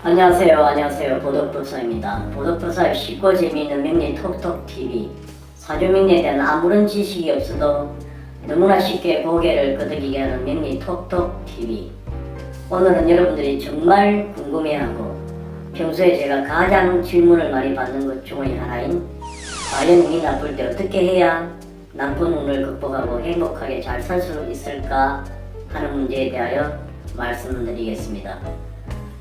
안녕하세요. 보덕불사입니다. 보덕불사의 쉽고 재미있는 명리 톡톡TV. 사주 명리에 대한 아무런 지식이 없어도 너무나 쉽게 고개를 끄덕이게 하는 명리 톡톡TV. 오늘은 여러분들이 정말 궁금해하고 평소에 제가 가장 질문을 많이 받는 것 중의 하나인 과연 운이 나쁠 때 어떻게 해야 나쁜 운을 극복하고 행복하게 잘 살 수 있을까 하는 문제에 대하여 말씀드리겠습니다.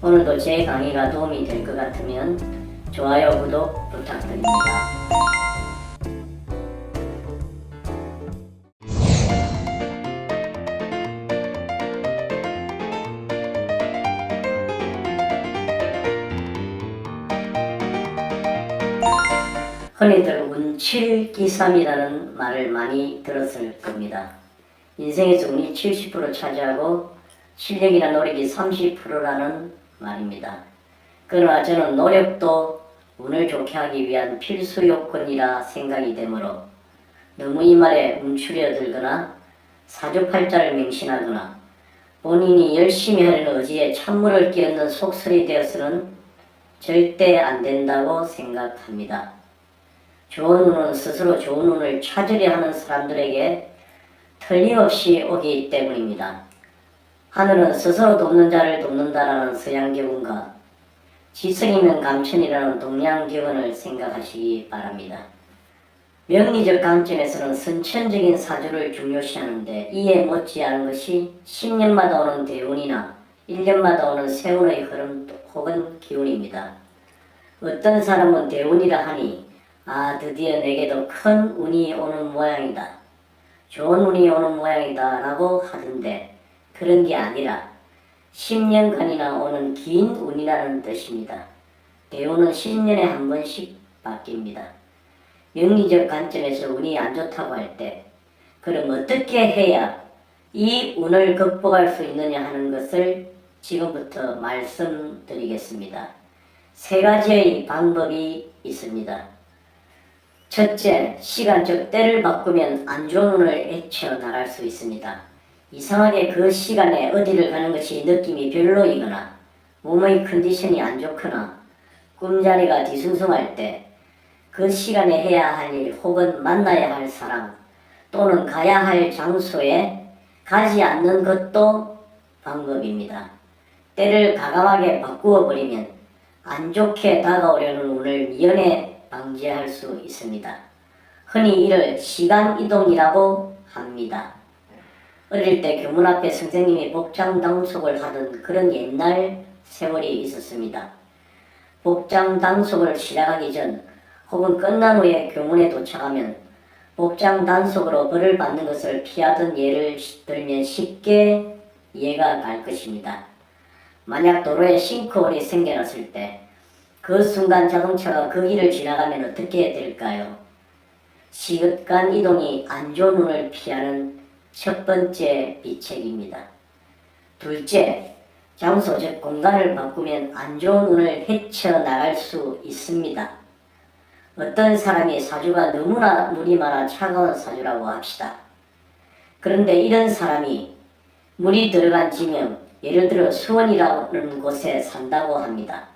오늘도 제 강의가 도움이 될 것 같으면 좋아요, 구독 부탁드립니다. 흔히들 운칠기삼이라는 말을 많이 들었을 겁니다. 인생에서 운이 70% 차지하고 실력이나 노력이 30%라는 말입니다. 그러나 저는 노력도 운을 좋게 하기 위한 필수 요건이라 생각이 되므로 너무 이 말에 움츠려들거나 사주팔자를 맹신하거나 본인이 열심히 하려는 의지에 찬물을 끼얹는 속설이 되어서는 절대 안 된다고 생각합니다. 좋은 운은 스스로 좋은 운을 찾으려 하는 사람들에게 틀림없이 오기 때문입니다. 하늘은 스스로 돕는 자를 돕는다라는 서양교훈과 지성이면 감천이라는 동양교훈을 생각하시기 바랍니다. 명리적 관점에서는 선천적인 사주를 중요시하는데 이에 못지않은 것이 10년마다 오는 대운이나 1년마다 오는 세운의 흐름 혹은 기운입니다. 어떤 사람은 대운이라 하니 드디어 내게도 큰 운이 오는 모양이다, 좋은 운이 오는 모양이다 라고 하던데 그런 게 아니라 10년간이나 오는 긴 운이라는 뜻입니다. 대운은 10년에 한 번씩 바뀝니다. 명리적 관점에서 운이 안 좋다고 할 때 그럼 어떻게 해야 이 운을 극복할 수 있느냐 하는 것을 지금부터 말씀드리겠습니다. 세 가지의 방법이 있습니다. 첫째, 시간적 때를 바꾸면 안 좋은 운을 헤쳐나갈 수 있습니다. 이상하게 그 시간에 어디를 가는 것이 느낌이 별로이거나 몸의 컨디션이 안 좋거나 꿈자리가 뒤숭숭할 때 그 시간에 해야 할 일 혹은 만나야 할 사람 또는 가야 할 장소에 가지 않는 것도 방법입니다. 때를 과감하게 바꾸어 버리면 안 좋게 다가오려는 운을 미연에 방지할 수 있습니다. 흔히 이를 시간이동이라고 합니다. 어릴 때 교문 앞에 선생님이 복장당속을 하던 그런 옛날 세월이 있었습니다. 복장당속을 시작하기 전 혹은 끝난 후에 교문에 도착하면 복장단속으로 벌을 받는 것을 피하던 예를 들면 쉽게 이해가 갈 것입니다. 만약 도로에 싱크홀이 생겨났을 때 그 순간 자동차가 그 길을 지나가면 어떻게 될까요? 시간 이동이 안 좋은 운을 피하는 첫 번째 비책입니다. 둘째, 장소 즉 공간을 바꾸면 안 좋은 운을 헤쳐나갈 수 있습니다. 어떤 사람이 사주가 너무나 물이 많아 차가운 사주라고 합시다. 그런데 이런 사람이 물이 들어간 지명, 예를 들어 수원이라는 곳에 산다고 합니다.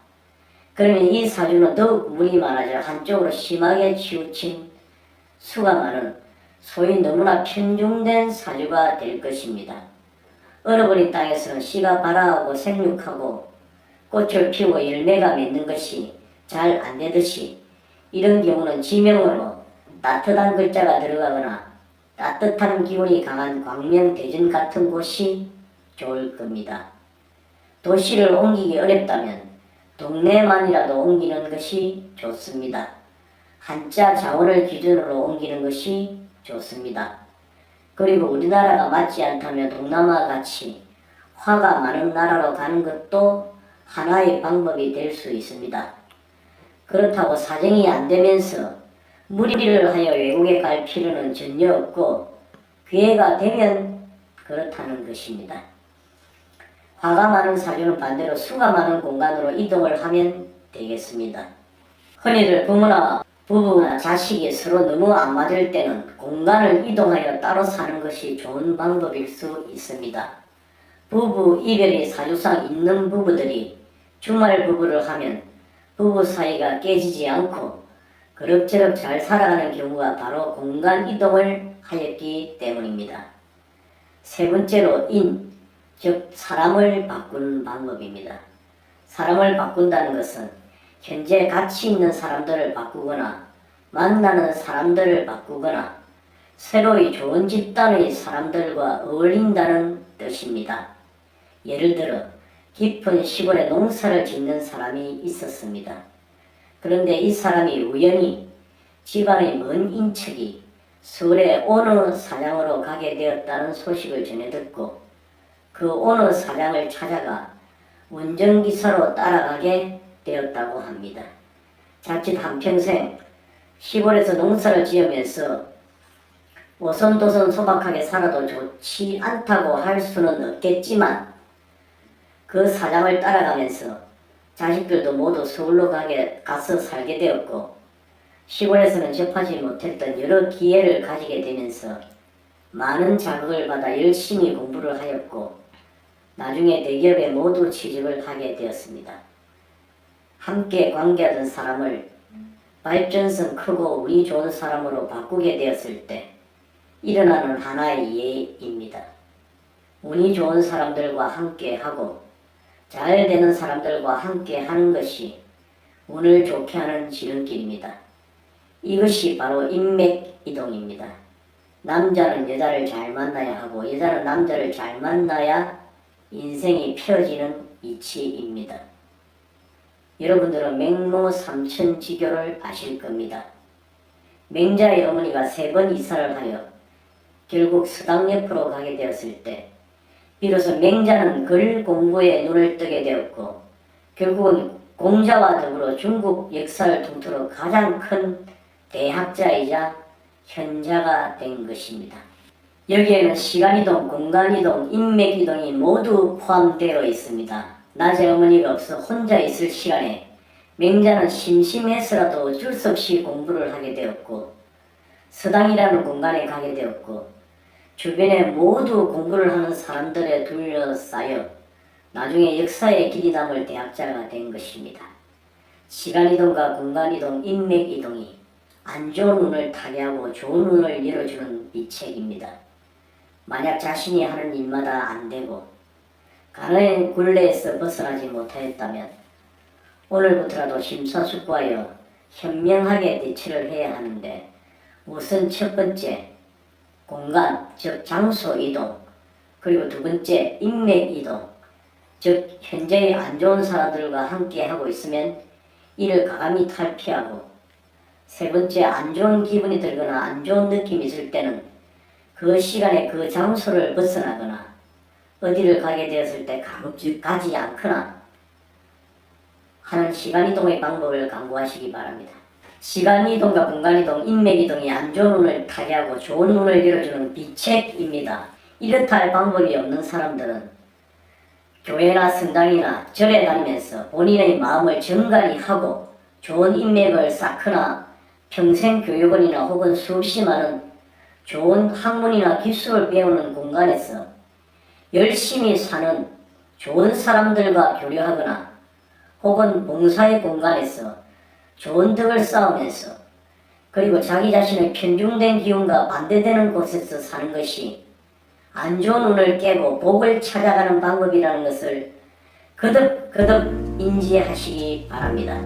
그러면 이 사주는 더욱 물이 많아져 한쪽으로 심하게 치우친 수가 많은 소위 너무나 편중된 사주가 될 것입니다. 얼어버린 땅에서는 씨가 발아하고 생육하고 꽃을 피우고 열매가 맺는 것이 잘 안 되듯이 이런 경우는 지명으로 따뜻한 글자가 들어가거나 따뜻한 기운이 강한 광명, 대전 같은 곳이 좋을 겁니다. 도시를 옮기기 어렵다면 동네만이라도 옮기는 것이 좋습니다. 한자 자원을 기준으로 옮기는 것이 좋습니다. 그리고 우리나라가 맞지 않다면 동남아 같이 화가 많은 나라로 가는 것도 하나의 방법이 될 수 있습니다. 그렇다고 사정이 안 되면서 무리를 하여 외국에 갈 필요는 전혀 없고 기회가 되면 그렇다는 것입니다. 화가 많은 사주는 반대로 수가 많은 공간으로 이동을 하면 되겠습니다. 흔히들 부모나 부부나 자식이 서로 너무 안 맞을 때는 공간을 이동하여 따로 사는 것이 좋은 방법일 수 있습니다. 부부 이별이 사주상 있는 부부들이 주말 부부를 하면 부부 사이가 깨지지 않고 그럭저럭 잘 살아가는 경우가 바로 공간 이동을 하였기 때문입니다. 세 번째로 즉 사람을 바꾸는 방법입니다. 사람을 바꾼다는 것은 현재 가치 있는 사람들을 바꾸거나 만나는 사람들을 바꾸거나 새로이 좋은 집단의 사람들과 어울린다는 뜻입니다. 예를 들어 깊은 시골에 농사를 짓는 사람이 있었습니다. 그런데 이 사람이 우연히 집안의 먼 인척이 서울의 어느 사장으로 가게 되었다는 소식을 전해 듣고 그 어느 사장을 찾아가 운전기사로 따라가게 되었다고 합니다. 자칫 한평생 시골에서 농사를 지으면서 오손도손 소박하게 살아도 좋지 않다고 할 수는 없겠지만 그 사장을 따라가면서 자식들도 모두 서울로 가서 살게 되었고 시골에서는 접하지 못했던 여러 기회를 가지게 되면서 많은 자극을 받아 열심히 공부를 하였고 나중에 대기업에 모두 취직을 하게 되었습니다. 함께 관계하던 사람을 발전성 크고 운이 좋은 사람으로 바꾸게 되었을 때 일어나는 하나의 예입니다. 운이 좋은 사람들과 함께하고 잘 되는 사람들과 함께하는 것이 운을 좋게 하는 지름길입니다. 이것이 바로 인맥이동입니다. 남자는 여자를 잘 만나야 하고 여자는 남자를 잘 만나야 인생이 펴지는 이치입니다. 여러분들은 맹로삼천지교를 아실 겁니다. 맹자의 어머니가 3번 이사를 하여 결국 서당 옆으로 가게 되었을 때 비로소 맹자는 글 공부에 눈을 뜨게 되었고 결국은 공자와 더불어 중국 역사를 통틀어 가장 큰 대학자이자 현자가 된 것입니다. 여기에는 시간이동, 공간이동, 인맥이동이 모두 포함되어 있습니다. 낮에 어머니가 없어 혼자 있을 시간에 맹자는 심심해서라도 어쩔 수 없이 공부를 하게 되었고 서당이라는 공간에 가게 되었고 주변에 모두 공부를 하는 사람들에 둘러싸여 나중에 역사에 길이 남을 대학자가 된 것입니다. 시간이동과 공간이동, 인맥이동이 안 좋은 운을 타개하고 좋은 운을 열어주는 비책입니다. 만약 자신이 하는 일마다 안 되고 가난의 굴레에서 벗어나지 못하였다면 오늘부터라도 심사숙고하여 현명하게 대처를 해야 하는데 우선 첫 번째 공간, 즉 장소 이동, 그리고 두 번째 인맥 이동, 즉 현재의 안 좋은 사람들과 함께 하고 있으면 이를 가감히 탈피하고 세 번째 안 좋은 기분이 들거나 안 좋은 느낌이 있을 때는 그 시간에 그 장소를 벗어나거나 어디를 가게 되었을 때 가지 않거나 하는 시간이동의 방법을 강구하시기 바랍니다. 시간이동과 공간이동, 인맥이동이 안 좋은 운을 타개하고 좋은 운을 열어주는 비책입니다. 이렇다 할 방법이 없는 사람들은 교회나 성당이나 절에 다니면서 본인의 마음을 정갈히 하고 좋은 인맥을 쌓거나 평생 교육원이나 혹은 수없이 많은 좋은 학문이나 기술을 배우는 공간에서 열심히 사는 좋은 사람들과 교류하거나 혹은 봉사의 공간에서 좋은 덕을 쌓으면서 그리고 자기 자신의 편중된 기운과 반대되는 곳에서 사는 것이 안 좋은 운을 깨고 복을 찾아가는 방법이라는 것을 거듭 인지하시기 바랍니다.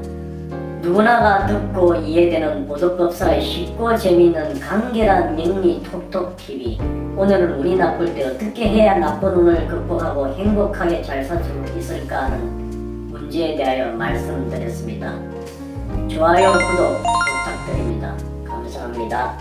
누구나가 듣고 이해되는 보도법사의 쉽고 재미있는 간결한 명리 톡톡TV. 오늘은 운이 나쁠 때 어떻게 해야 나쁜 운을 극복하고 행복하게 잘 살 수 있을까 하는 문제에 대하여 말씀드렸습니다. 좋아요, 구독 부탁드립니다. 감사합니다.